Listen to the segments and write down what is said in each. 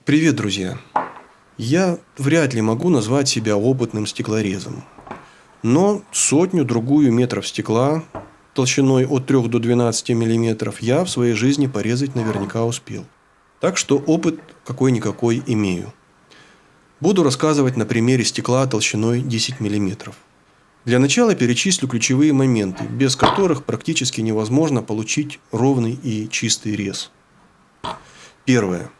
Привет, друзья! Я вряд ли могу назвать себя опытным стеклорезом, но сотню-другую метров стекла толщиной от 3 до 12 миллиметров я в своей жизни порезать наверняка успел. Так что опыт какой-никакой имею. Буду рассказывать на примере стекла толщиной 10 миллиметров. Для начала перечислю ключевые моменты, без которых практически невозможно получить ровный и чистый рез. Первое.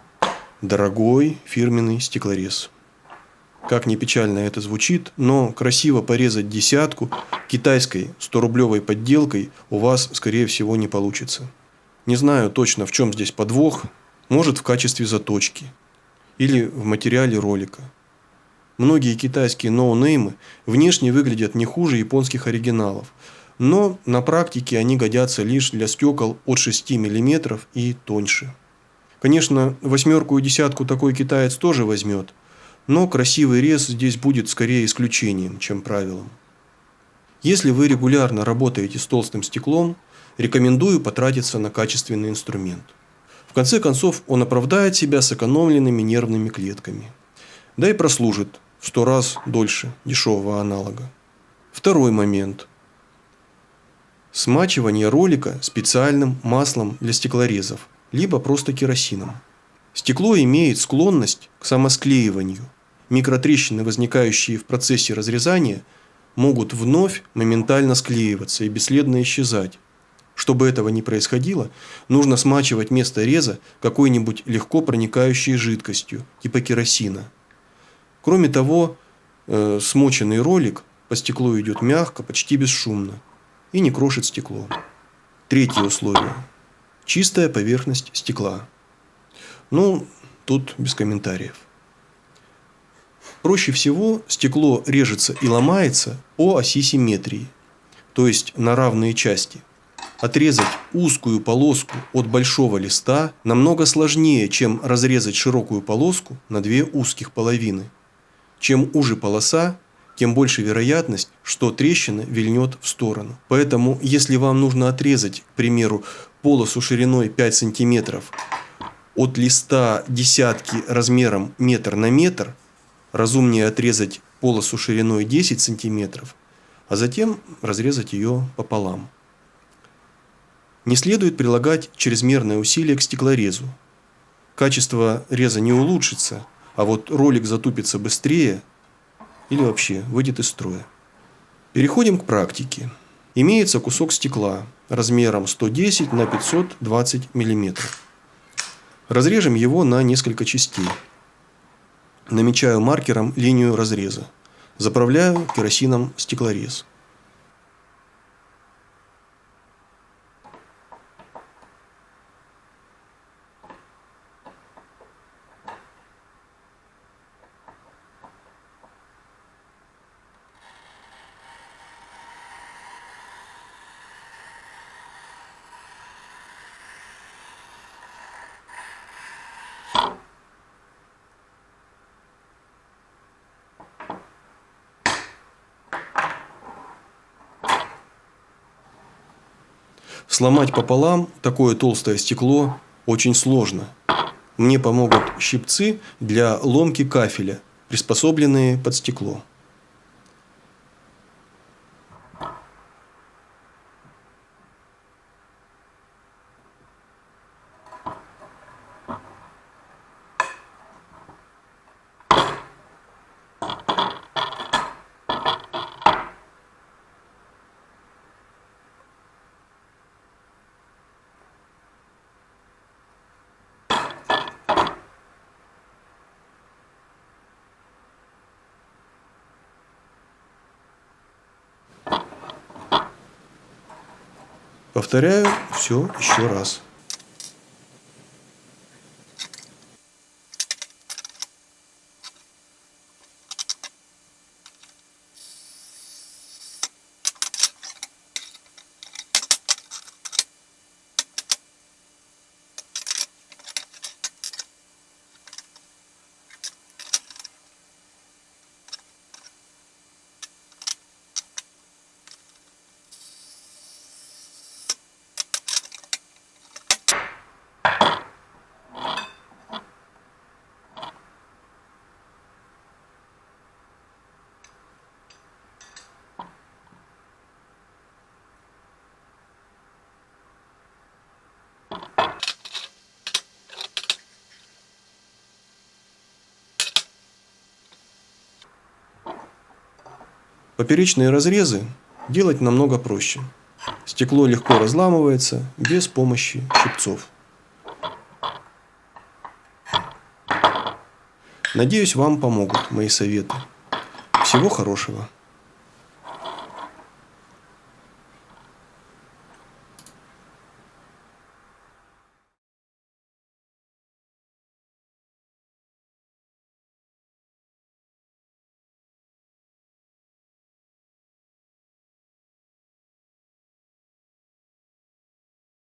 Дорогой фирменный стеклорез. Как ни печально это звучит, но красиво порезать десятку китайской 100-рублевой подделкой у вас, скорее всего, не получится. Не знаю точно, в чем здесь подвох. Может, в качестве заточки. Или в материале ролика. Многие китайские ноунеймы внешне выглядят не хуже японских оригиналов. Но на практике они годятся лишь для стекол от 6 мм и тоньше. Конечно, восьмерку и десятку такой китаец тоже возьмет, но красивый рез здесь будет скорее исключением, чем правилом. Если вы регулярно работаете с толстым стеклом, рекомендую потратиться на качественный инструмент. В конце концов, он оправдает себя сэкономленными нервными клетками. Да и прослужит в 100 раз дольше дешевого аналога. Второй момент. Смачивание ролика специальным маслом для стеклорезов, либо просто керосином. Стекло имеет склонность к самосклеиванию. Микротрещины, возникающие в процессе разрезания, могут вновь моментально склеиваться и бесследно исчезать. Чтобы этого не происходило, нужно смачивать место реза какой-нибудь легко проникающей жидкостью, типа керосина. Кроме того, смоченный ролик по стеклу идет мягко, почти бесшумно и не крошит стекло. Третье условие. Чистая поверхность стекла. Тут без комментариев. Проще всего стекло режется и ломается по оси симметрии, то есть на равные части. Отрезать узкую полоску от большого листа намного сложнее, чем разрезать широкую полоску на две узких половины. Чем уже полоса, тем больше вероятность, что трещина вильнет в сторону. Поэтому, если вам нужно отрезать, к примеру, полосу шириной 5 см от листа десятки размером метр на метр, разумнее отрезать полосу шириной 10 см, а затем разрезать ее пополам. Не следует прилагать чрезмерное усилие к стеклорезу. Качество реза не улучшится, а вот ролик затупится быстрее или вообще выйдет из строя. Переходим к практике. Имеется кусок стекла размером 110 на 520 мм. Разрежем его на несколько частей. Намечаю маркером линию разреза. Заправляю керосином стеклорез. Сломать пополам такое толстое стекло очень сложно. Мне помогут щипцы для ломки кафеля, приспособленные под стекло. Повторяю все еще раз. Поперечные разрезы делать намного проще. Стекло легко разламывается без помощи щипцов. Надеюсь, вам помогут мои советы. Всего хорошего.